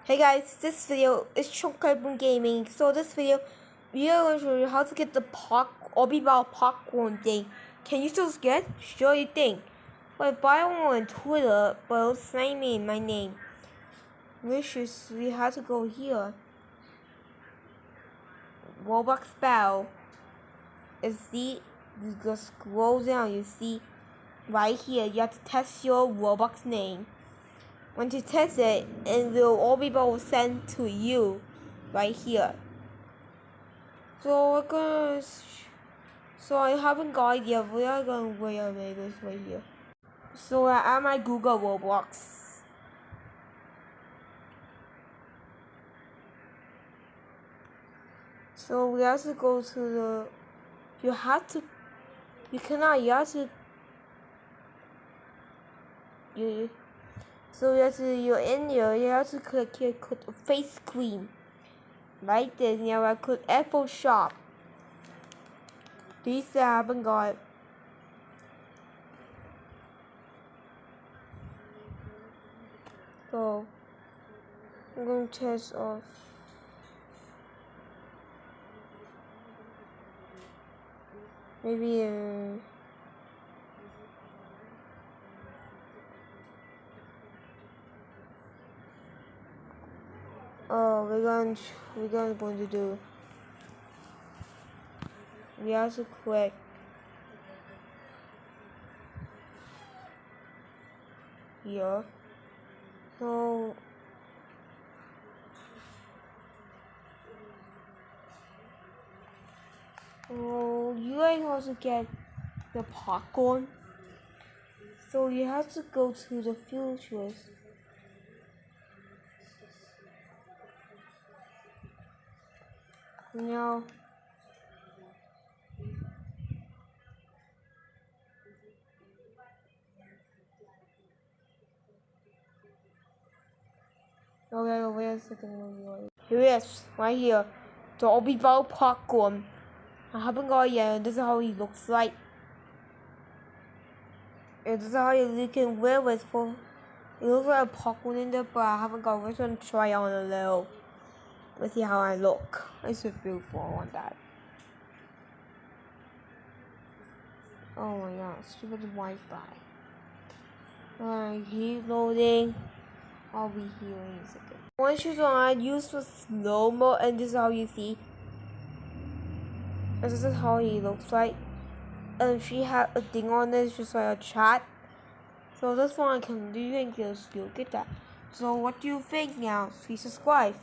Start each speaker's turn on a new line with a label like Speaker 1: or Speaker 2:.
Speaker 1: Hey guys, this video is Chunkai Gaming. So this video, we are going to show you how to get the Obibao popcorn thing. Can you still get? Sure you think. But follow on Twitter, but it'll say me my name. We have to go here. Roblox Battle. You see, you just scroll down, you see right here, you have to test your Roblox name. Once you test it, and will all be sent to you right here. So we're gonna. So I haven't got it yet. We are gonna wait a minute right here. So I at my Google Roblox. So we have to go to the. You have to. You cannot. You have to. You. So you have to. You're in here. You have to click here. Click face cream. Right there. Now I click Apple Shop. These I haven't got. So I'm going to test off. Maybe oh, we're going to do. We have to click here. So you guys want to get the popcorn. So you have to go to the futures. Now okay, wait a second. Here it is, right here. The Obibao popcorn. I haven't got it yet. This is how he looks like. And this is how you can wear it for. It looks like a popcorn in there, but I haven't got it. I'm going to try on a little. Let's see how I look. It's just beautiful on that. Oh my god, stupid Wi-Fi. Keep loading. I'll be here in a second. Once you're on, use for slow-mo, and this is how you see. And this is how he looks like. And she had a thing on it, just like a chat. So this one I can do and just look at that. So what do you think now? Please subscribe.